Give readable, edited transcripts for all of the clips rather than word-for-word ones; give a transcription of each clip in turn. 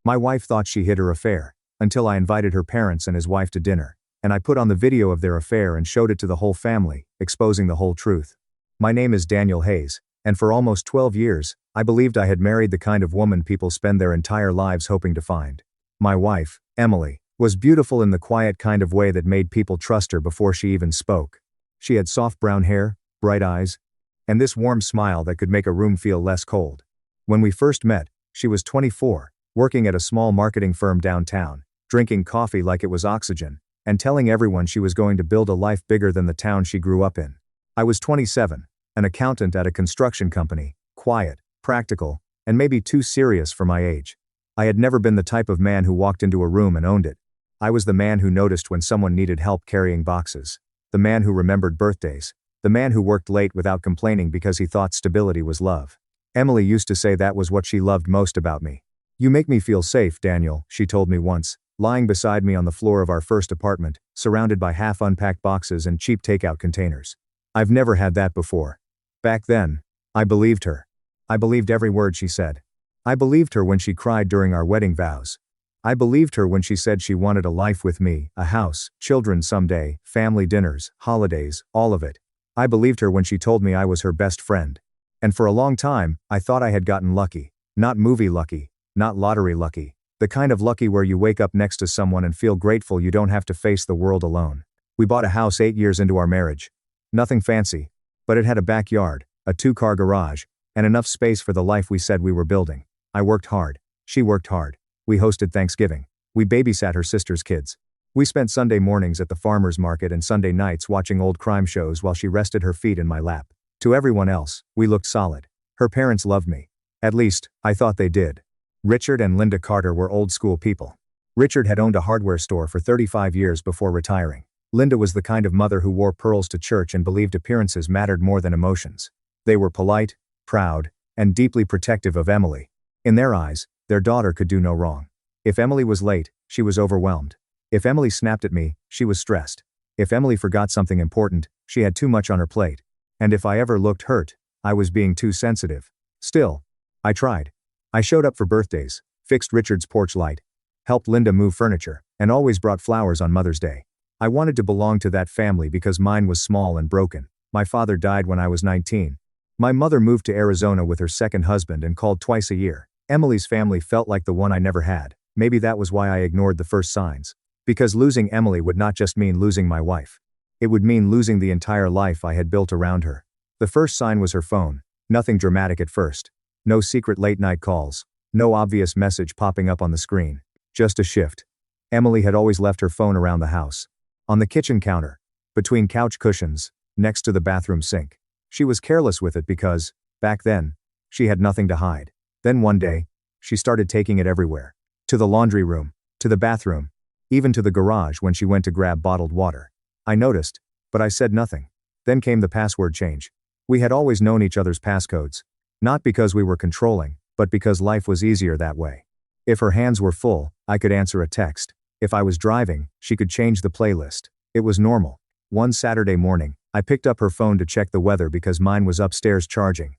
My wife thought she hid her affair, until I invited her parents and his wife to dinner, and I put on the video of their affair and showed it to the whole family, exposing the whole truth. My name is Daniel Hayes, and for almost 12 years, I believed I had married the kind of woman people spend their entire lives hoping to find. My wife, Emily, was beautiful in the quiet kind of way that made people trust her before she even spoke. She had soft brown hair, bright eyes, and this warm smile that could make a room feel less cold. When we first met, she was 24, working at a small marketing firm downtown, drinking coffee like it was oxygen, and telling everyone she was going to build a life bigger than the town she grew up in. I was 27, an accountant at a construction company, quiet, practical, and maybe too serious for my age. I had never been the type of man who walked into a room and owned it. I was the man who noticed when someone needed help carrying boxes, the man who remembered birthdays, the man who worked late without complaining because he thought stability was love. Emily used to say that was what she loved most about me. "You make me feel safe, Daniel," she told me once, lying beside me on the floor of our first apartment, surrounded by half-unpacked boxes and cheap takeout containers. I've never had that before. Back then, I believed her. I believed every word she said. I believed her when she cried during our wedding vows. I believed her when she said she wanted a life with me, a house, children someday, family dinners, holidays, all of it. I believed her when she told me I was her best friend. And for a long time, I thought I had gotten lucky. Not movie lucky, not lottery lucky. The kind of lucky where you wake up next to someone and feel grateful you don't have to face the world alone. We bought a house 8 years into our marriage. Nothing fancy. But it had a backyard, a 2-car garage, and enough space for the life we said we were building. I worked hard. She worked hard. We hosted Thanksgiving. We babysat her sister's kids. We spent Sunday mornings at the farmer's market and Sunday nights watching old crime shows while she rested her feet in my lap. To everyone else, we looked solid. Her parents loved me. At least, I thought they did. Richard and Linda Carter were old-school people. Richard had owned a hardware store for 35 years before retiring. Linda was the kind of mother who wore pearls to church and believed appearances mattered more than emotions. They were polite, proud, and deeply protective of Emily. In their eyes, their daughter could do no wrong. If Emily was late, she was overwhelmed. If Emily snapped at me, she was stressed. If Emily forgot something important, she had too much on her plate. And if I ever looked hurt, I was being too sensitive. Still, I tried. I showed up for birthdays, fixed Richard's porch light, helped Linda move furniture, and always brought flowers on Mother's Day. I wanted to belong to that family because mine was small and broken. My father died when I was 19. My mother moved to Arizona with her second husband and called twice a year. Emily's family felt like the one I never had. Maybe that was why I ignored the first signs. Because losing Emily would not just mean losing my wife. It would mean losing the entire life I had built around her. The first sign was her phone. Nothing dramatic at first. No secret late-night calls. No obvious message popping up on the screen. Just a shift. Emily had always left her phone around the house. On the kitchen counter. Between couch cushions. Next to the bathroom sink. She was careless with it because, back then, she had nothing to hide. Then one day, she started taking it everywhere. To the laundry room. To the bathroom. Even to the garage when she went to grab bottled water. I noticed, but I said nothing. Then came the password change. We had always known each other's passcodes. Not because we were controlling, but because life was easier that way. If her hands were full, I could answer a text. If I was driving, she could change the playlist. It was normal. One Saturday morning, I picked up her phone to check the weather because mine was upstairs charging.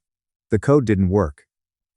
The code didn't work.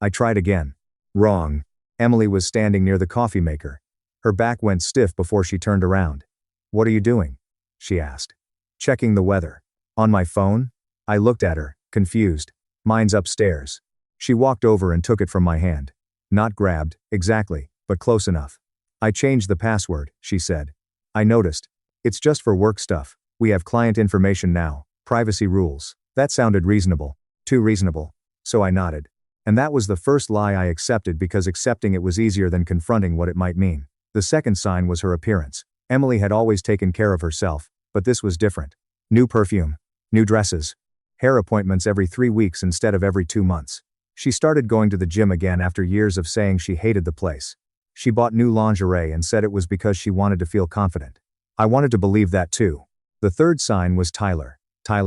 I tried again. Wrong. Emily was standing near the coffee maker. Her back went stiff before she turned around. "What are you doing?" she asked. "Checking the weather." "On my phone?" I looked at her, confused. "Mine's upstairs." She walked over and took it from my hand. Not grabbed, exactly, but close enough. "I changed the password," she said. I noticed. "It's just for work stuff. We have client information now, privacy rules." That sounded reasonable. Too reasonable. So I nodded. And that was the first lie I accepted because accepting it was easier than confronting what it might mean. The second sign was her appearance. Emily had always taken care of herself, but this was different. New perfume. New dresses. Hair appointments every 3 weeks instead of every 2 months. She started going to the gym again after years of saying she hated the place. She bought new lingerie and said it was because she wanted to feel confident. I wanted to believe that too. The third sign was Tyler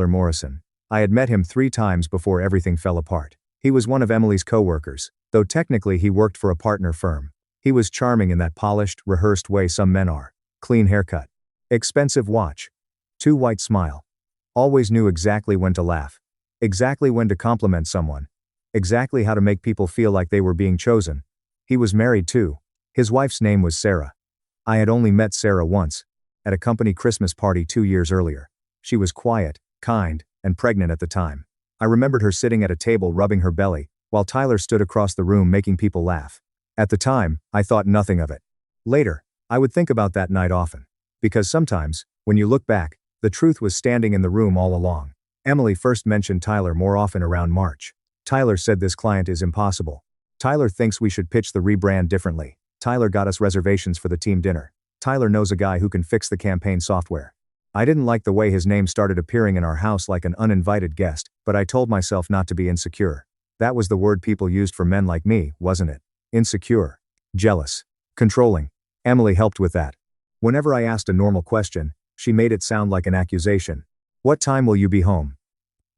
Morrison. I had met him 3 times before everything fell apart. He was one of Emily's co-workers, though technically he worked for a partner firm. He was charming in that polished, rehearsed way some men are. Clean haircut. Expensive watch. Too white smile. Always knew exactly when to laugh. Exactly when to compliment someone. Exactly how to make people feel like they were being chosen. He was married too. His wife's name was Sarah. I had only met Sarah once, at a company Christmas party 2 years earlier. She was quiet, kind, and pregnant at the time. I remembered her sitting at a table rubbing her belly, while Tyler stood across the room making people laugh. At the time, I thought nothing of it. Later, I would think about that night often. Because sometimes, when you look back, the truth was standing in the room all along. Emily first mentioned Tyler more often around March. Tyler said this client is impossible. Tyler thinks we should pitch the rebrand differently. Tyler got us reservations for the team dinner. Tyler knows a guy who can fix the campaign software. I didn't like the way his name started appearing in our house like an uninvited guest, but I told myself not to be insecure. That was the word people used for men like me, wasn't it? Insecure. Jealous. Controlling. Emily helped with that. Whenever I asked a normal question, she made it sound like an accusation. What time will you be home?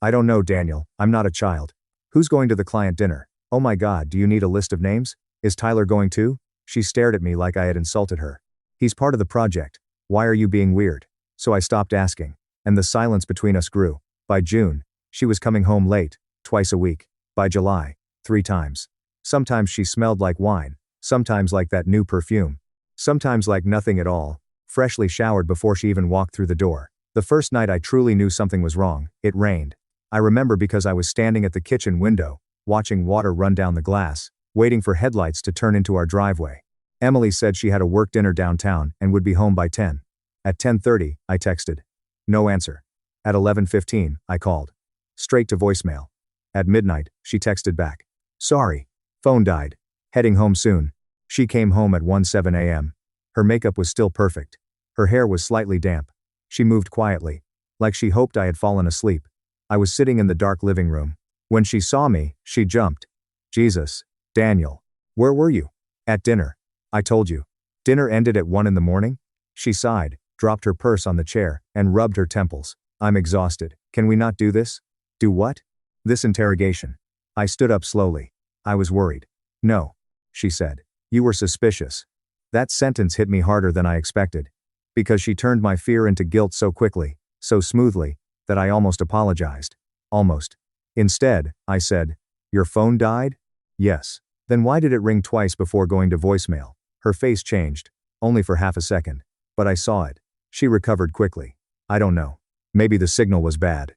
I don't know, Daniel, I'm not a child. Who's going to the client dinner? Oh my God, do you need a list of names? Is Tyler going too? She stared at me like I had insulted her. He's part of the project. Why are you being weird? So I stopped asking. And the silence between us grew. By June, she was coming home late, twice a week. By July, 3 times. Sometimes she smelled like wine. Sometimes like that new perfume. Sometimes like nothing at all. Freshly showered before she even walked through the door. The first night I truly knew something was wrong. It rained. I remember because I was standing at the kitchen window, watching water run down the glass, waiting for headlights to turn into our driveway. Emily said she had a work dinner downtown and would be home by 10. At 10:30, I texted. No answer. At 11:15, I called. Straight to voicemail. At midnight, she texted back. Sorry. Phone died. Heading home soon. She came home at 1:07 a.m. Her makeup was still perfect. Her hair was slightly damp. She moved quietly, like she hoped I had fallen asleep. I was sitting in the dark living room. When she saw me, she jumped. Jesus, Daniel. Where were you? At dinner. I told you. Dinner ended at 1 in the morning? She sighed, dropped her purse on the chair, and rubbed her temples. I'm exhausted. Can we not do this? Do what? This interrogation. I stood up slowly. I was worried. No. She said. You were suspicious. That sentence hit me harder than I expected. Because she turned my fear into guilt so quickly, so smoothly, that I almost apologized. Almost. Instead, I said, your phone died? Yes. Then why did it ring twice before going to voicemail? Her face changed. Only for half a second. But I saw it. She recovered quickly. I don't know. Maybe the signal was bad.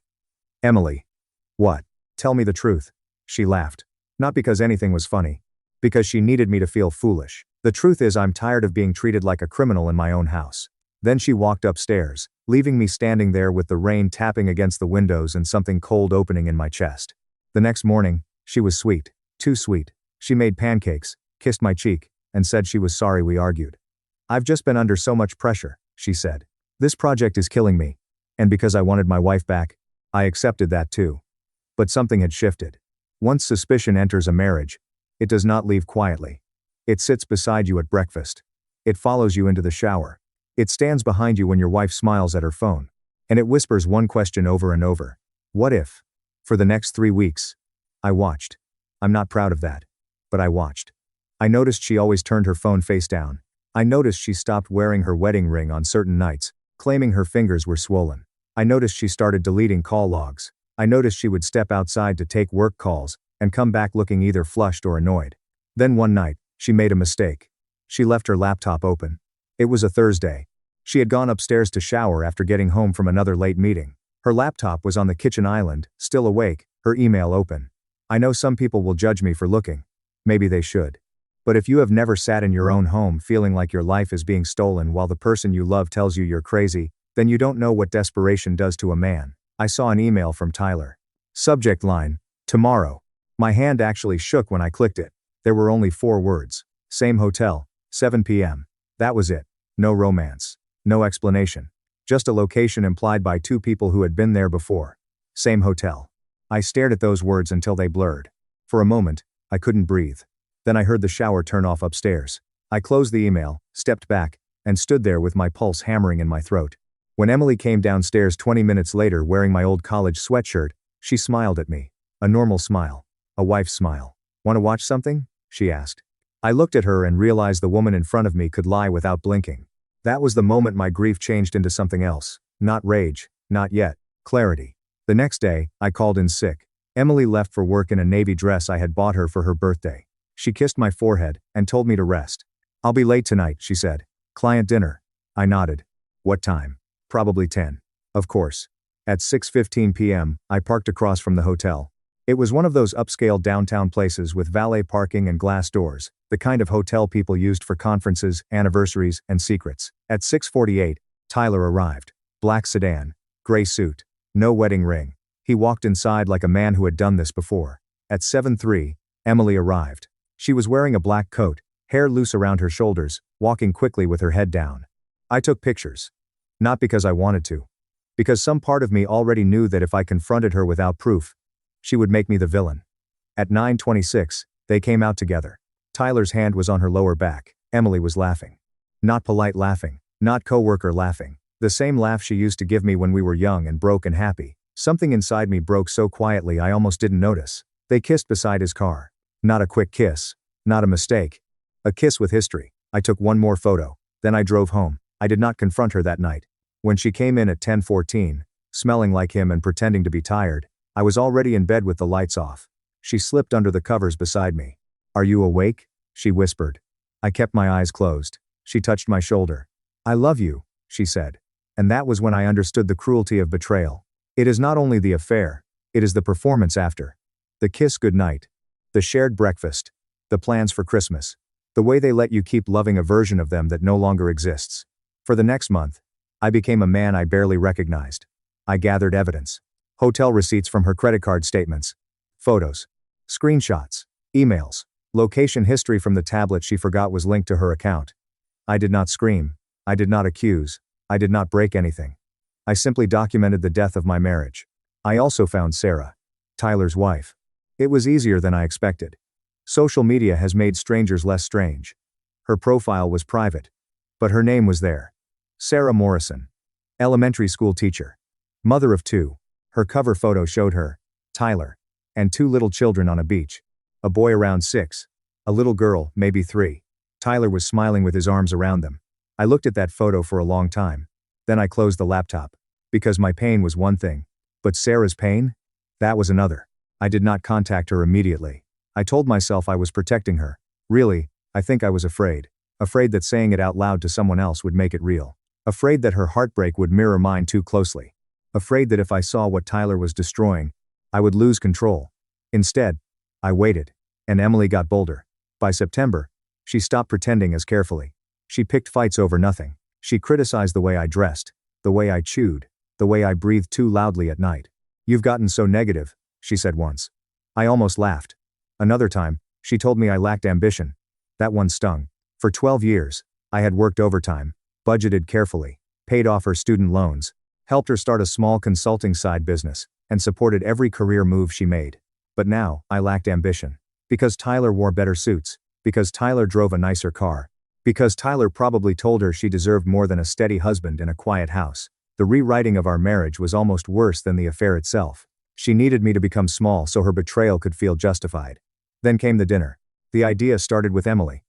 Emily. What? Tell me the truth. She laughed. Not because anything was funny. Because she needed me to feel foolish. The truth is I'm tired of being treated like a criminal in my own house. Then she walked upstairs, leaving me standing there with the rain tapping against the windows and something cold opening in my chest. The next morning, she was sweet. Too sweet. She made pancakes, kissed my cheek, and said she was sorry we argued. I've just been under so much pressure, she said. This project is killing me. And because I wanted my wife back, I accepted that too. But something had shifted. Once suspicion enters a marriage, it does not leave quietly. It sits beside you at breakfast. It follows you into the shower. It stands behind you when your wife smiles at her phone. And it whispers one question over and over. What if? For the next 3 weeks. I watched. I'm not proud of that. But I watched. I noticed she always turned her phone face down. I noticed she stopped wearing her wedding ring on certain nights, claiming her fingers were swollen. I noticed she started deleting call logs. I noticed she would step outside to take work calls, and come back looking either flushed or annoyed. Then one night, she made a mistake. She left her laptop open. It was a Thursday. She had gone upstairs to shower after getting home from another late meeting. Her laptop was on the kitchen island, still awake, her email open. I know some people will judge me for looking. Maybe they should. But if you have never sat in your own home feeling like your life is being stolen while the person you love tells you you're crazy, then you don't know what desperation does to a man. I saw an email from Tyler. Subject line, tomorrow. My hand actually shook when I clicked it. There were only 4 words. Same hotel, 7 p.m. That was it. No romance. No explanation. Just a location implied by 2 people who had been there before. Same hotel. I stared at those words until they blurred. For a moment, I couldn't breathe. Then I heard the shower turn off upstairs. I closed the email, stepped back, and stood there with my pulse hammering in my throat. When Emily came downstairs 20 minutes later wearing my old college sweatshirt, she smiled at me. A normal smile. A wife's smile. Want to watch something? She asked. I looked at her and realized the woman in front of me could lie without blinking. That was the moment my grief changed into something else. Not rage, not yet. Clarity. The next day, I called in sick. Emily left for work in a navy dress I had bought her for her birthday. She kissed my forehead and told me to rest. I'll be late tonight, she said. Client dinner. I nodded. What time? Probably 10. Of course. At 6:15 p.m., I parked across from the hotel. It was one of those upscale downtown places with valet parking and glass doors, the kind of hotel people used for conferences, anniversaries, and secrets. At 6:48, Tyler arrived. Black sedan. Gray suit. No wedding ring. He walked inside like a man who had done this before. At 7:03, Emily arrived. She was wearing a black coat, hair loose around her shoulders, walking quickly with her head down. I took pictures. Not because I wanted to. Because some part of me already knew that if I confronted her without proof, she would make me the villain. At 9:26, they came out together. Tyler's hand was on her lower back. Emily was laughing. Not polite laughing, not coworker laughing. The same laugh she used to give me when we were young and broke and happy. Something inside me broke so quietly I almost didn't notice. They kissed beside his car. Not a quick kiss. Not a mistake. A kiss with history. I took one more photo. Then I drove home. I did not confront her that night. When she came in at 10:14, smelling like him and pretending to be tired, I was already in bed with the lights off. She slipped under the covers beside me. Are you awake? She whispered. I kept my eyes closed. She touched my shoulder. I love you, she said. And that was when I understood the cruelty of betrayal. It is not only the affair, it is the performance after. The kiss goodnight. The shared breakfast. The plans for Christmas. The way they let you keep loving a version of them that no longer exists. For the next month, I became a man I barely recognized. I gathered evidence. Hotel receipts from her credit card statements. Photos. Screenshots. Emails. Location history from the tablet she forgot was linked to her account. I did not scream. I did not accuse. I did not break anything. I simply documented the death of my marriage. I also found Sarah, Tyler's wife. It was easier than I expected. Social media has made strangers less strange. Her profile was private. But her name was there. Sarah Morrison. Elementary school teacher. Mother of two. Her cover photo showed her, Tyler, and two little children on a beach. A boy around 6. A little girl, maybe 3. Tyler was smiling with his arms around them. I looked at that photo for a long time. Then I closed the laptop. Because my pain was one thing. But Sarah's pain? That was another. I did not contact her immediately. I told myself I was protecting her. Really, I think I was afraid. Afraid that saying it out loud to someone else would make it real. Afraid that her heartbreak would mirror mine too closely. Afraid that if I saw what Tyler was destroying, I would lose control. Instead, I waited. And Emily got bolder. By September, she stopped pretending as carefully. She picked fights over nothing. She criticized the way I dressed, the way I chewed, the way I breathed too loudly at night. You've gotten so negative, she said once. I almost laughed. Another time, she told me I lacked ambition. That one stung. For 12 years, I had worked overtime, budgeted carefully, paid off her student loans, helped her start a small consulting side business, and supported every career move she made. But now, I lacked ambition. Because Tyler wore better suits, because Tyler drove a nicer car, because Tyler probably told her she deserved more than a steady husband in a quiet house. The rewriting of our marriage was almost worse than the affair itself. She needed me to become small so her betrayal could feel justified. Then came the dinner. The idea started with Emily.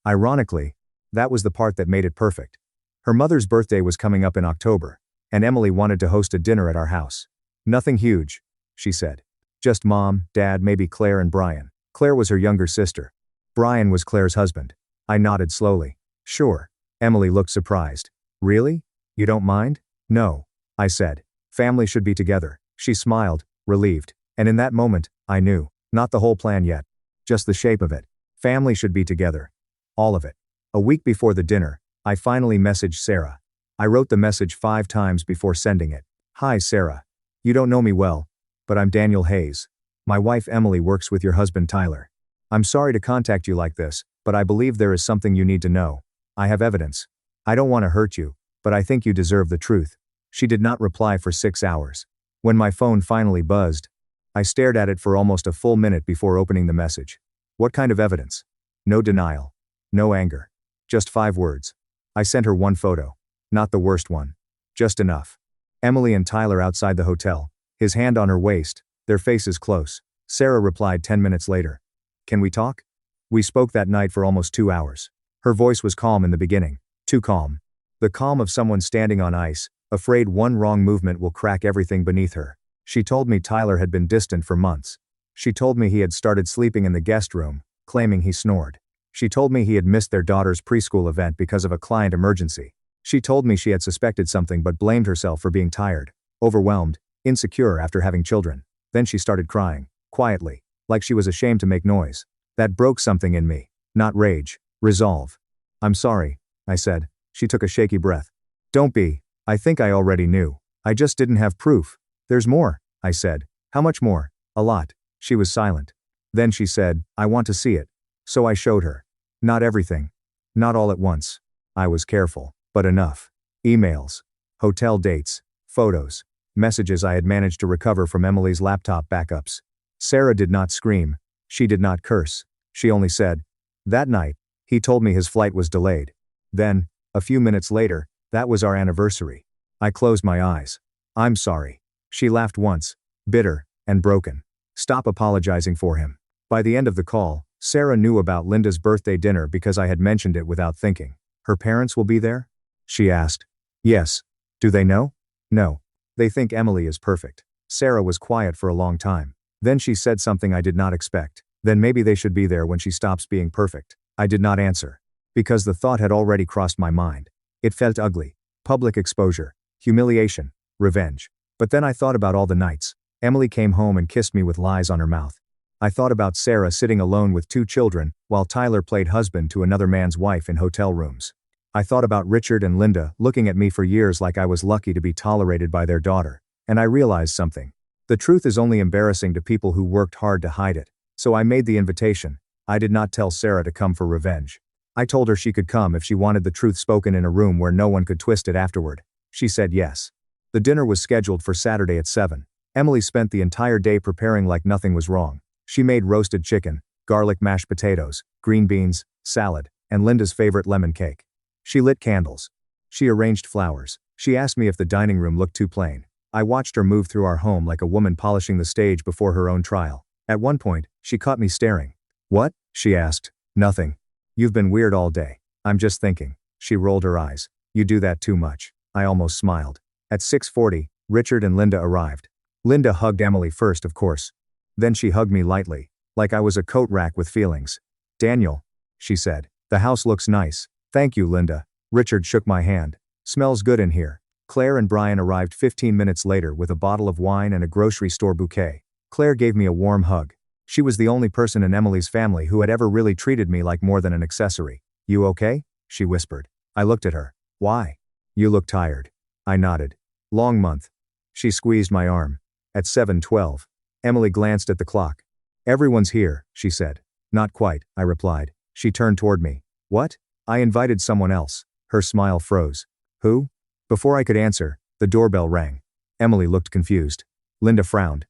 Ironically, that was the part that made it perfect. Her mother's birthday was coming up in October, and Emily wanted to host a dinner at our house. Nothing huge, she said. Just mom, dad, maybe Claire and Brian. Claire was her younger sister. Brian was Claire's husband. I nodded slowly. Sure. Emily looked surprised. Really? You don't mind? No, I said. Family should be together. She smiled, relieved. And in that moment, I knew. Not the whole plan yet. Just the shape of it. Family should be together. All of it. A week before the dinner, I finally messaged Sarah. I wrote the message 5 times before sending it. Hi Sarah. You don't know me well, but I'm Daniel Hayes. My wife Emily works with your husband Tyler. I'm sorry to contact you like this, but I believe there is something you need to know. I have evidence. I don't want to hurt you, but I think you deserve the truth. She did not reply for 6 hours. When my phone finally buzzed, I stared at it for almost a full minute before opening the message. What kind of evidence? No denial. No anger. Just 5 words. I sent her one photo. Not the worst one. Just enough. Emily and Tyler outside the hotel, his hand on her waist, their faces close. Sarah replied 10 minutes later. Can we talk? We spoke that night for almost 2 hours. Her voice was calm in the beginning. Too calm. The calm of someone standing on ice, afraid one wrong movement will crack everything beneath her. She told me Tyler had been distant for months. She told me he had started sleeping in the guest room, claiming he snored. She told me he had missed their daughter's preschool event because of a client emergency. She told me she had suspected something but blamed herself for being tired, overwhelmed, insecure after having children. Then she started crying, quietly, like she was ashamed to make noise. That broke something in me. Not rage, resolve. I'm sorry, I said. She took a shaky breath. Don't be. I think I already knew. I just didn't have proof. There's more, I said. How much more? A lot. She was silent. Then she said, I want to see it. So I showed her. Not everything. Not all at once. I was careful, but enough. Emails. Hotel dates. Photos. Messages I had managed to recover from Emily's laptop backups. Sarah did not scream. She did not curse. She only said, that night, he told me his flight was delayed. Then, a few minutes later, that was our anniversary. I closed my eyes. I'm sorry. She laughed once, bitter and broken. Stop apologizing for him. By the end of the call, Sarah knew about Linda's birthday dinner because I had mentioned it without thinking. Her parents will be there? She asked. Yes. Do they know? No. They think Emily is perfect. Sarah was quiet for a long time. Then she said something I did not expect. Then maybe they should be there when she stops being perfect. I did not answer. Because the thought had already crossed my mind. It felt ugly. Public exposure. Humiliation. Revenge. But then I thought about all the nights. Emily came home and kissed me with lies on her mouth. I thought about Sarah sitting alone with 2 children, while Tyler played husband to another man's wife in hotel rooms. I thought about Richard and Linda looking at me for years like I was lucky to be tolerated by their daughter. And I realized something. The truth is only embarrassing to people who worked hard to hide it. So I made the invitation. I did not tell Sarah to come for revenge. I told her she could come if she wanted the truth spoken in a room where no one could twist it afterward. She said yes. The dinner was scheduled for Saturday at 7. Emily spent the entire day preparing like nothing was wrong. She made roasted chicken, garlic mashed potatoes, green beans, salad, and Linda's favorite lemon cake. She lit candles. She arranged flowers. She asked me if the dining room looked too plain. I watched her move through our home like a woman polishing the stage before her own trial. At one point, she caught me staring. What? She asked. Nothing. You've been weird all day. I'm just thinking. She rolled her eyes. You do that too much. I almost smiled. At 6:40, Richard and Linda arrived. Linda hugged Emily first, of course. Then she hugged me lightly, like I was a coat rack with feelings. Daniel, she said, the house looks nice. Thank you, Linda. Richard shook my hand. Smells good in here. Claire and Brian arrived 15 minutes later with a bottle of wine and a grocery store bouquet. Claire gave me a warm hug. She was the only person in Emily's family who had ever really treated me like more than an accessory. You okay? She whispered. I looked at her. Why? You look tired. I nodded. Long month. She squeezed my arm. At 7:12. Emily glanced at the clock. Everyone's here, she said. Not quite, I replied. She turned toward me. What? I invited someone else. Her smile froze. Who? Before I could answer, the doorbell rang. Emily looked confused. Linda frowned.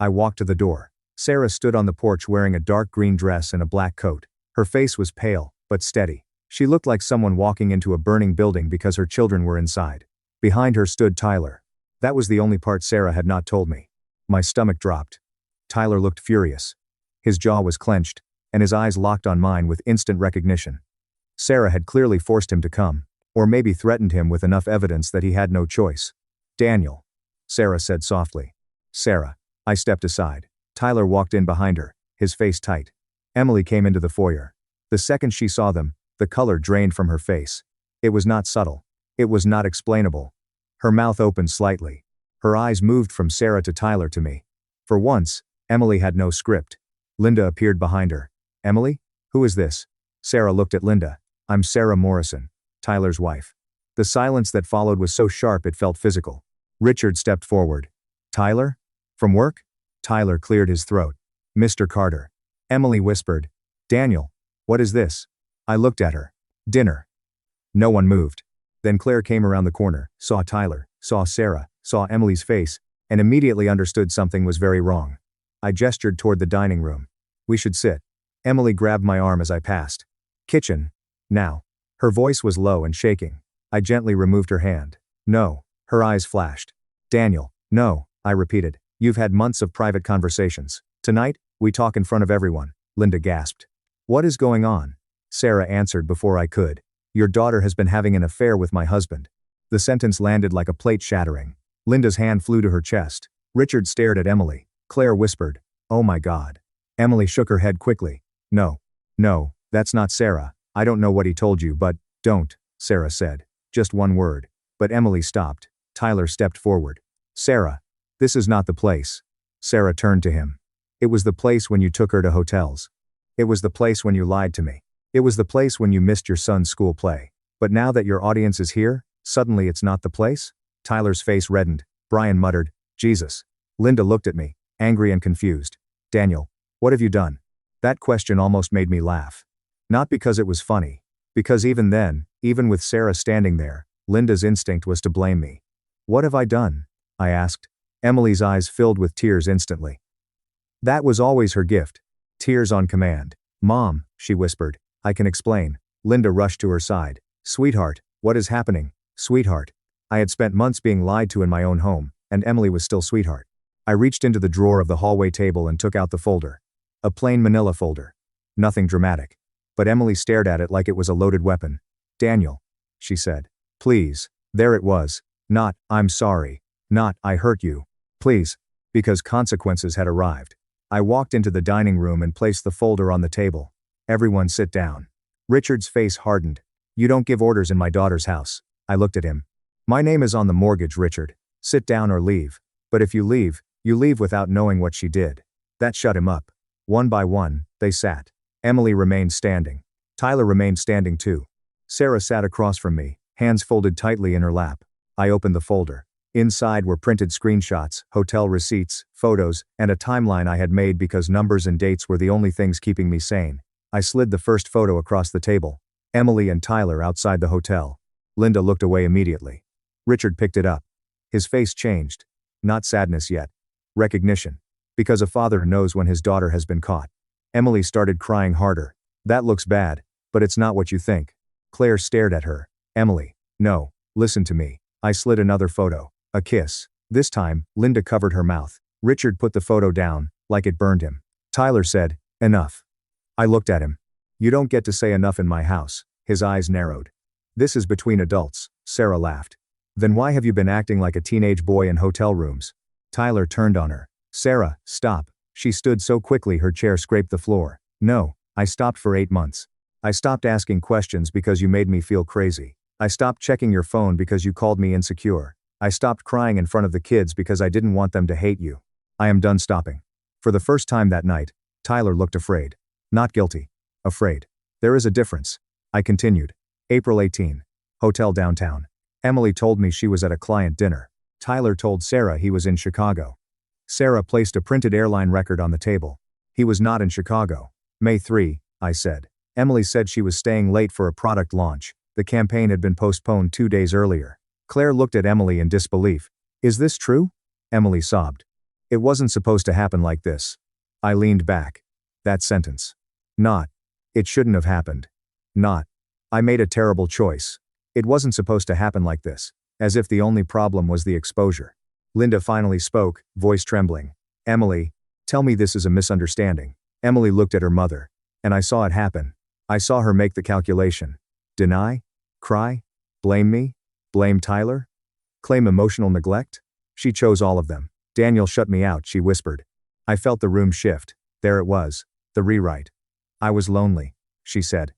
I walked to the door. Sarah stood on the porch wearing a dark green dress and a black coat. Her face was pale, but steady. She looked like someone walking into a burning building because her children were inside. Behind her stood Tyler. That was the only part Sarah had not told me. My stomach dropped. Tyler looked furious. His jaw was clenched, and his eyes locked on mine with instant recognition. Sarah had clearly forced him to come, or maybe threatened him with enough evidence that he had no choice. Daniel, Sarah said softly. Sarah. I stepped aside. Tyler walked in behind her, his face tight. Emily came into the foyer. The second she saw them, the color drained from her face. It was not subtle. It was not explainable. Her mouth opened slightly. Her eyes moved from Sarah to Tyler to me. For once, Emily had no script. Linda appeared behind her. Emily? Who is this? Sarah looked at Linda. I'm Sarah Morrison, Tyler's wife. The silence that followed was so sharp it felt physical. Richard stepped forward. Tyler? From work? Tyler cleared his throat. Mr. Carter. Emily whispered. Daniel. What is this? I looked at her. Dinner. No one moved. Then Claire came around the corner, saw Tyler, saw Sarah, saw Emily's face, and immediately understood something was very wrong. I gestured toward the dining room. We should sit. Emily grabbed my arm as I passed. Kitchen. Now. Her voice was low and shaking. I gently removed her hand. No. Her eyes flashed. Daniel. No, I repeated. You've had months of private conversations. Tonight, we talk in front of everyone. Linda gasped. What is going on? Sarah answered before I could. Your daughter has been having an affair with my husband. The sentence landed like a plate shattering. Linda's hand flew to her chest. Richard stared at Emily. Claire whispered, Oh my God. Emily shook her head quickly. No. No, that's not Sarah. I don't know what he told you, but don't, Sarah said. Just one word. But Emily stopped. Tyler stepped forward. Sarah. This is not the place. Sarah turned to him. It was the place when you took her to hotels. It was the place when you lied to me. It was the place when you missed your son's school play. But now that your audience is here, suddenly it's not the place? Tyler's face reddened. Brian muttered, Jesus. Linda looked at me, angry and confused. Daniel, what have you done? That question almost made me laugh. Not because it was funny. Because even then, even with Sarah standing there, Linda's instinct was to blame me. What have I done? I asked. Emily's eyes filled with tears instantly. That was always her gift. Tears on command. Mom, she whispered. I can explain. Linda rushed to her side. Sweetheart, what is happening? Sweetheart. I had spent months being lied to in my own home, and Emily was still sweetheart. I reached into the drawer of the hallway table and took out the folder. A plain manila folder. Nothing dramatic. But Emily stared at it like it was a loaded weapon. Daniel. She said. Please. There it was. Not, I'm sorry. Not, I hurt you. Please. Because consequences had arrived. I walked into the dining room and placed the folder on the table. Everyone sit down. Richard's face hardened. You don't give orders in my daughter's house. I looked at him. My name is on the mortgage, Richard. Sit down or leave. But if you leave without knowing what she did. That shut him up. One by one, they sat. Emily remained standing. Tyler remained standing too. Sarah sat across from me, hands folded tightly in her lap. I opened the folder. Inside were printed screenshots, hotel receipts, photos, and a timeline I had made because numbers and dates were the only things keeping me sane. I slid the first photo across the table. Emily and Tyler outside the hotel. Linda looked away immediately. Richard picked it up. His face changed. Not sadness yet. Recognition. Because a father knows when his daughter has been caught. Emily started crying harder. That looks bad, but it's not what you think. Claire stared at her. Emily. No, listen to me. I slid another photo. A kiss. This time, Linda covered her mouth. Richard put the photo down, like it burned him. Tyler said, enough. I looked at him. You don't get to say enough in my house. His eyes narrowed. This is between adults, Sarah laughed. Then why have you been acting like a teenage boy in hotel rooms? Tyler turned on her. Sarah, stop. She stood so quickly her chair scraped the floor. No, I stopped for 8 months. I stopped asking questions because you made me feel crazy. I stopped checking your phone because you called me insecure. I stopped crying in front of the kids because I didn't want them to hate you. I am done stopping. For the first time that night, Tyler looked afraid. Not guilty. Afraid. There is a difference. I continued. April 18. Hotel downtown. Emily told me she was at a client dinner. Tyler told Sarah he was in Chicago. Sarah placed a printed airline record on the table. He was not in Chicago. May 3, I said. Emily said she was staying late for a product launch. The campaign had been postponed 2 days earlier. Claire looked at Emily in disbelief. Is this true? Emily sobbed. It wasn't supposed to happen like this. I leaned back. That sentence. Not. It shouldn't have happened. Not. I made a terrible choice. It wasn't supposed to happen like this. As if the only problem was the exposure. Linda finally spoke, voice trembling. Emily, tell me this is a misunderstanding. Emily looked at her mother. And I saw it happen. I saw her make the calculation. Deny? Cry? Blame me? Blame Tyler? Claim emotional neglect? She chose all of them. Daniel shut me out, she whispered. I felt the room shift. There it was. The rewrite. I was lonely, she said.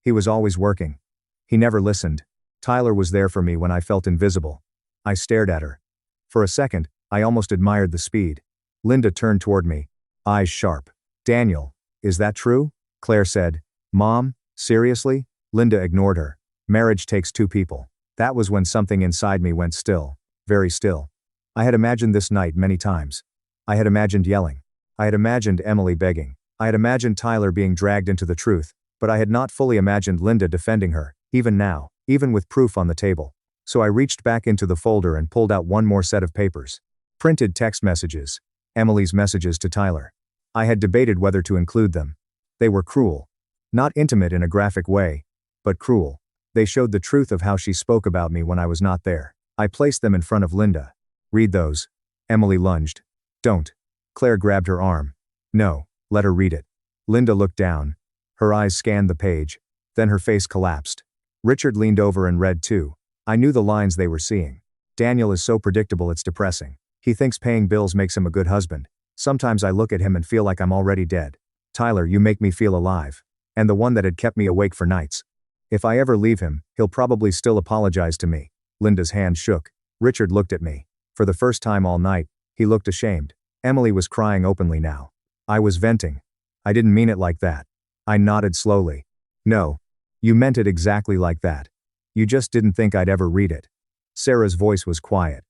He was always working. He never listened. Tyler was there for me when I felt invisible. I stared at her. For a second, I almost admired the speed. Linda turned toward me, eyes sharp. Daniel, is that true? Claire said. Mom, seriously? Linda ignored her. Marriage takes 2 people. That was when something inside me went still, very still. I had imagined this night many times. I had imagined yelling. I had imagined Emily begging. I had imagined Tyler being dragged into the truth, but I had not fully imagined Linda defending her, even now, even with proof on the table. So I reached back into the folder and pulled out one more set of papers. Printed text messages. Emily's messages to Tyler. I had debated whether to include them. They were cruel. Not intimate in a graphic way, but cruel. They showed the truth of how she spoke about me when I was not there. I placed them in front of Linda. Read those. Emily lunged. Don't. Claire grabbed her arm. No, let her read it. Linda looked down. Her eyes scanned the page. Then her face collapsed. Richard leaned over and read too. I knew the lines they were seeing. Daniel is so predictable it's depressing. He thinks paying bills makes him a good husband. Sometimes I look at him and feel like I'm already dead. Tyler, you make me feel alive. And the one that had kept me awake for nights. If I ever leave him, he'll probably still apologize to me. Linda's hand shook. Richard looked at me. For the first time all night, he looked ashamed. Emily was crying openly now. I was venting. I didn't mean it like that. I nodded slowly. No. You meant it exactly like that. You just didn't think I'd ever read it. Sarah's voice was quiet.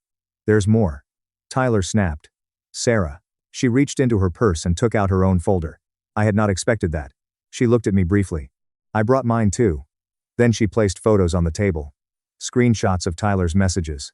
There's more. Tyler snapped. Sarah. She reached into her purse and took out her own folder. I had not expected that. She looked at me briefly. I brought mine too. Then she placed photos on the table. Screenshots of Tyler's messages.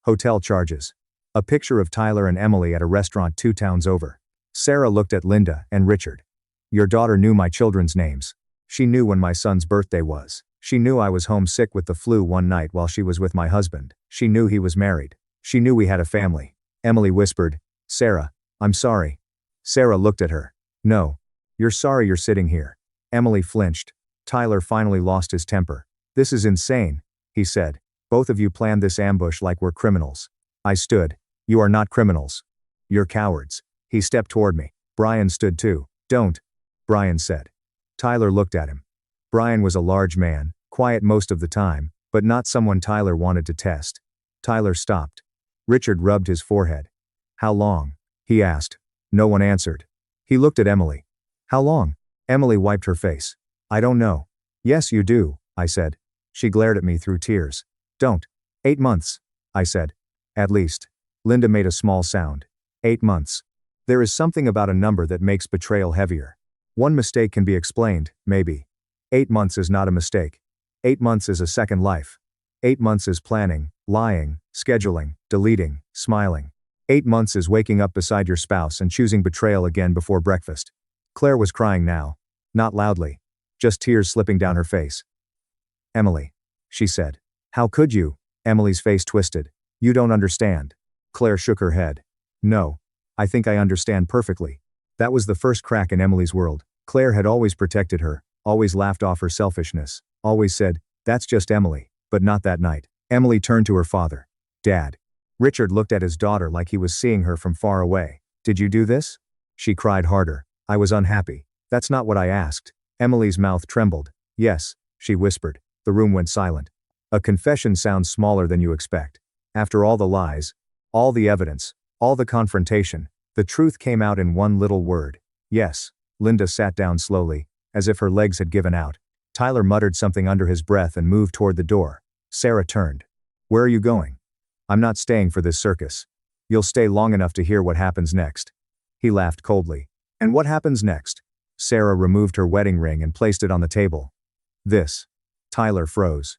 Hotel charges. A picture of Tyler and Emily at a restaurant 2 towns over. Sarah looked at Linda and Richard. Your daughter knew my children's names. She knew when my son's birthday was. She knew I was homesick with the flu one night while she was with my husband. She knew he was married. She knew we had a family. Emily whispered, Sarah, I'm sorry. Sarah looked at her. No. You're sorry you're sitting here. Emily flinched. Tyler finally lost his temper. This is insane, he said. Both of you planned this ambush like we're criminals. I stood. You are not criminals. You're cowards. He stepped toward me. Brian stood too. Don't. Brian said. Tyler looked at him. Brian was a large man, quiet most of the time, but not someone Tyler wanted to test. Tyler stopped. Richard rubbed his forehead. How long? He asked. No one answered. He looked at Emily. How long? Emily wiped her face. I don't know. Yes, you do, I said. She glared at me through tears. Don't. 8 months, I said. At least. Linda made a small sound. 8 months. There is something about a number that makes betrayal heavier. One mistake can be explained, maybe. 8 months is not a mistake. 8 months is a second life. 8 months is planning, lying, scheduling, deleting, smiling. 8 months is waking up beside your spouse and choosing betrayal again before breakfast. Claire was crying now. Not loudly. Just tears slipping down her face. Emily. She said. How could you? Emily's face twisted. You don't understand. Claire shook her head. No. I think I understand perfectly. That was the first crack in Emily's world. Claire had always protected her, always laughed off her selfishness, always said, that's just Emily, but not that night. Emily turned to her father. Dad. Richard looked at his daughter like he was seeing her from far away. Did you do this? She cried harder. I was unhappy. That's not what I asked. Emily's mouth trembled. Yes, she whispered. The room went silent. A confession sounds smaller than you expect. After all the lies, all the evidence, all the confrontation, the truth came out in one little word. Yes. Linda sat down slowly, as if her legs had given out. Tyler muttered something under his breath and moved toward the door. Sarah turned. Where are you going? I'm not staying for this circus. You'll stay long enough to hear what happens next. He laughed coldly. And what happens next? Sarah removed her wedding ring and placed it on the table. This. Tyler froze.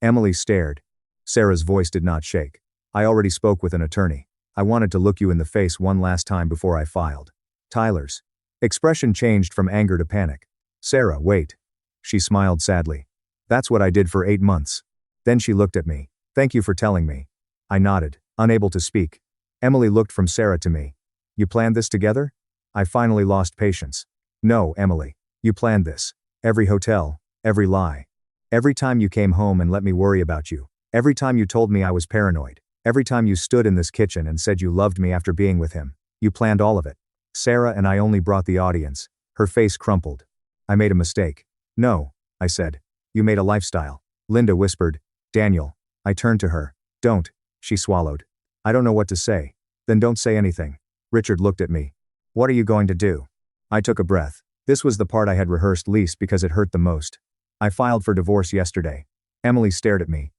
Emily stared. Sarah's voice did not shake. I already spoke with an attorney. I wanted to look you in the face one last time before I filed. Tyler's expression changed from anger to panic. Sarah, wait. She smiled sadly. That's what I did for 8 months. Then she looked at me. Thank you for telling me. I nodded, unable to speak. Emily looked from Sarah to me. You planned this together? I finally lost patience. No, Emily. You planned this. Every hotel, every lie. Every time you came home and let me worry about you. Every time you told me I was paranoid. Every time you stood in this kitchen and said you loved me after being with him. You planned all of it. Sarah and I only brought the audience. Her face crumpled. I made a mistake. No, I said. You made a lifestyle. Linda whispered. Daniel. I turned to her. Don't. She swallowed. I don't know what to say. Then don't say anything. Richard looked at me. What are you going to do? I took a breath. This was the part I had rehearsed least because it hurt the most. I filed for divorce yesterday. Emily stared at me.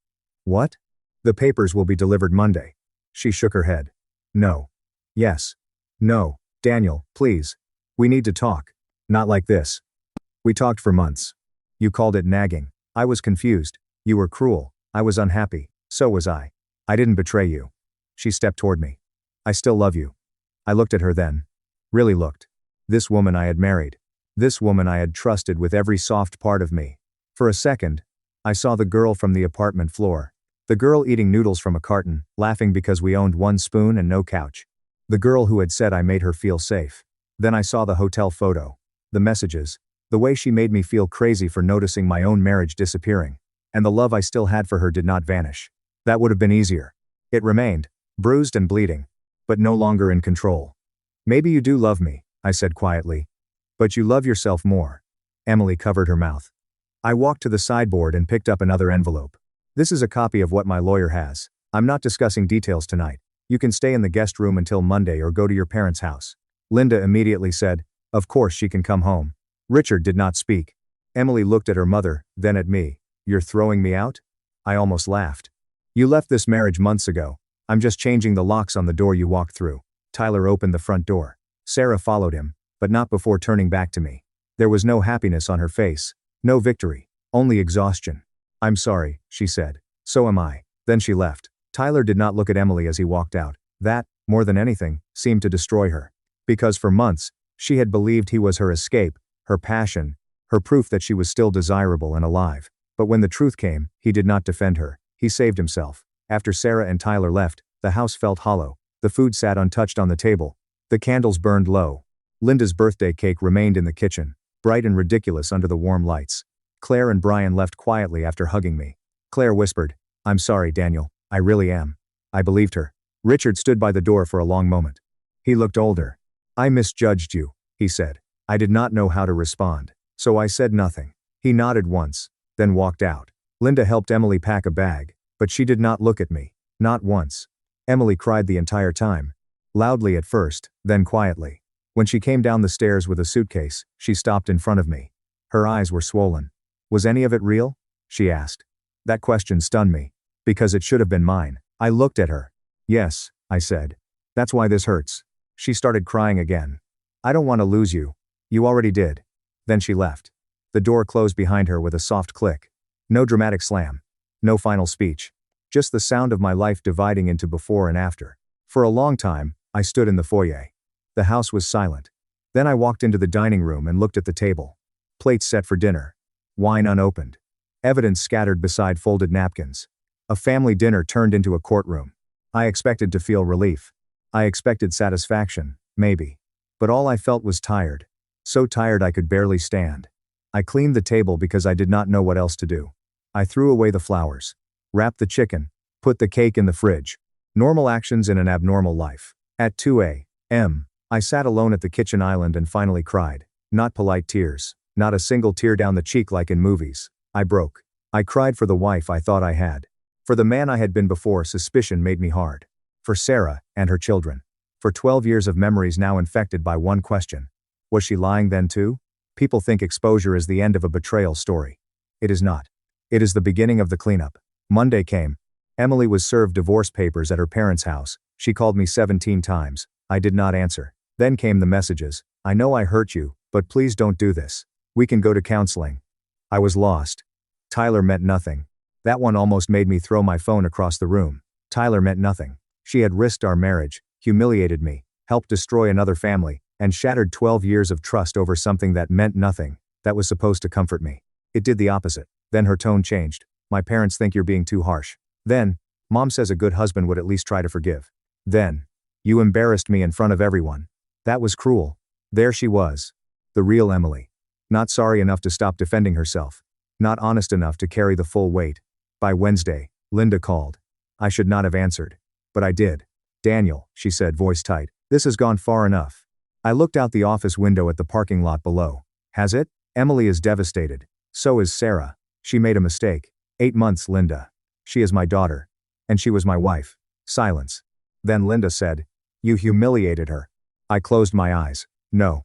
What? The papers will be delivered Monday. She shook her head. No. Yes. No. Daniel, please. We need to talk. Not like this. We talked for months. You called it nagging. I was confused. You were cruel. I was unhappy. So was I. I didn't betray you. She stepped toward me. I still love you. I looked at her then. Really looked. This woman I had married. This woman I had trusted with every soft part of me. For a second, I saw the girl from the apartment floor. The girl eating noodles from a carton, laughing because we owned one spoon and no couch. The girl who had said I made her feel safe. Then I saw the hotel photo. The messages. The way she made me feel crazy for noticing my own marriage disappearing. And the love I still had for her did not vanish. That would have been easier. It remained, bruised and bleeding. But no longer in control. Maybe you do love me, I said quietly. But you love yourself more. Emily covered her mouth. I walked to the sideboard and picked up another envelope. This is a copy of what my lawyer has. I'm not discussing details tonight. You can stay in the guest room until Monday or go to your parents' house. Linda immediately said, of course she can come home. Richard did not speak. Emily looked at her mother, then at me. You're throwing me out? I almost laughed. You left this marriage months ago. I'm just changing the locks on the door you walked through. Tyler opened the front door. Sarah followed him, but not before turning back to me. There was no happiness on her face. No victory. Only exhaustion. I'm sorry, she said. So am I. Then she left. Tyler did not look at Emily as he walked out. That, more than anything, seemed to destroy her. Because for months, she had believed he was her escape, her passion, her proof that she was still desirable and alive. But when the truth came, he did not defend her. He saved himself. After Sarah and Tyler left, the house felt hollow. The food sat untouched on the table. The candles burned low. Linda's birthday cake remained in the kitchen, bright and ridiculous under the warm lights. Claire and Brian left quietly after hugging me. Claire whispered, I'm sorry, Daniel. I really am. I believed her. Richard stood by the door for a long moment. He looked older. I misjudged you, he said. I did not know how to respond, so I said nothing. He nodded once, then walked out. Linda helped Emily pack a bag, but she did not look at me. Not once. Emily cried the entire time. Loudly at first, then quietly. When she came down the stairs with a suitcase, she stopped in front of me. Her eyes were swollen. Was any of it real? She asked. That question stunned me. Because it should have been mine. I looked at her. Yes, I said. That's why this hurts. She started crying again. I don't want to lose you. You already did. Then she left. The door closed behind her with a soft click. No dramatic slam. No final speech. Just the sound of my life dividing into before and after. For a long time, I stood in the foyer. The house was silent. Then I walked into the dining room and looked at the table. Plates set for dinner. Wine unopened. Evidence scattered beside folded napkins. A family dinner turned into a courtroom. I expected to feel relief. I expected satisfaction, maybe. But all I felt was tired. So tired I could barely stand. I cleaned the table because I did not know what else to do. I threw away the flowers. Wrapped the chicken. Put the cake in the fridge. Normal actions in an abnormal life. At 2 a.m., I sat alone at the kitchen island and finally cried. Not polite tears. Not a single tear down the cheek like in movies. I broke. I cried for the wife I thought I had. For the man I had been before suspicion made me hard. For Sarah, and her children. For 12 years of memories now infected by one question. Was she lying then too? People think exposure is the end of a betrayal story. It is not. It is the beginning of the cleanup. Monday came. Emily was served divorce papers at her parents' house. She called me 17 times. I did not answer. Then came the messages. I know I hurt you, but please don't do this. We can go to counseling. I was lost. Tyler meant nothing. That one almost made me throw my phone across the room. Tyler meant nothing. She had risked our marriage, humiliated me, helped destroy another family, and shattered 12 years of trust over something that meant nothing, that was supposed to comfort me. It did the opposite. Then her tone changed. My parents think you're being too harsh. Then, Mom says a good husband would at least try to forgive. Then, you embarrassed me in front of everyone. That was cruel. There she was. The real Emily. Not sorry enough to stop defending herself. Not honest enough to carry the full weight. By Wednesday, Linda called. I should not have answered. But I did. Daniel, she said, voice tight, this has gone far enough. I looked out the office window at the parking lot below. Has it? Emily is devastated. So is Sarah. She made a mistake. 8 months, Linda. She is my daughter. And she was my wife. Silence. Then Linda said, you humiliated her. I closed my eyes. No.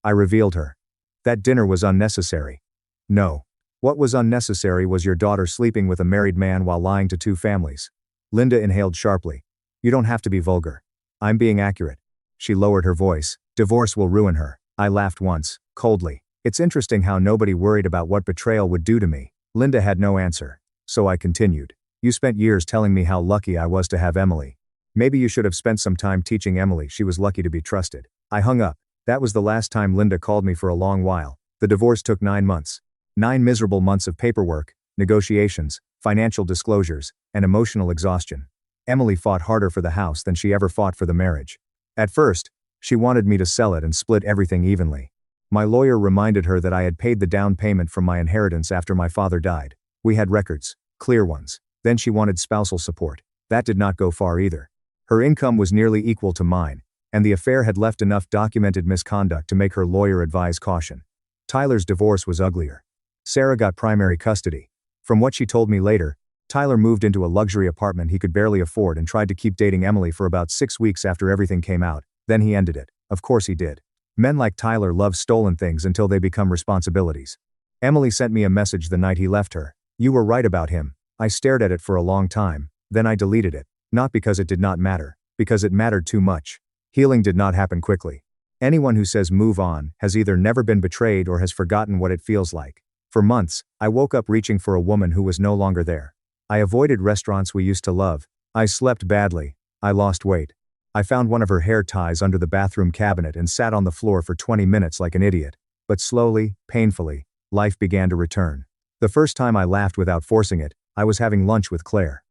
I revealed her. That dinner was unnecessary. No. What was unnecessary was your daughter sleeping with a married man while lying to 2 families. Linda inhaled sharply. You don't have to be vulgar. I'm being accurate. She lowered her voice. Divorce will ruin her. I laughed once, coldly. It's interesting how nobody worried about what betrayal would do to me. Linda had no answer. So I continued. You spent years telling me how lucky I was to have Emily. Maybe you should have spent some time teaching Emily she was lucky to be trusted. I hung up. That was the last time Linda called me for a long while. The divorce took 9 months. 9 miserable months of paperwork, negotiations, financial disclosures, and emotional exhaustion. Emily fought harder for the house than she ever fought for the marriage. At first, she wanted me to sell it and split everything evenly. My lawyer reminded her that I had paid the down payment from my inheritance after my father died. We had records, clear ones. Then she wanted spousal support. That did not go far either. Her income was nearly equal to mine, and the affair had left enough documented misconduct to make her lawyer advise caution. Tyler's divorce was uglier. Sarah got primary custody. From what she told me later, Tyler moved into a luxury apartment he could barely afford and tried to keep dating Emily for about 6 weeks after everything came out, then he ended it. Of course he did. Men like Tyler love stolen things until they become responsibilities. Emily sent me a message the night he left her. You were right about him. I stared at it for a long time, then I deleted it. Not because it did not matter, because it mattered too much. Healing did not happen quickly. Anyone who says move on has either never been betrayed or has forgotten what it feels like. For months, I woke up reaching for a woman who was no longer there. I avoided restaurants we used to love. I slept badly. I lost weight. I found one of her hair ties under the bathroom cabinet and sat on the floor for 20 minutes like an idiot. But slowly, painfully, life began to return. The first time I laughed without forcing it, I was having lunch with Claire.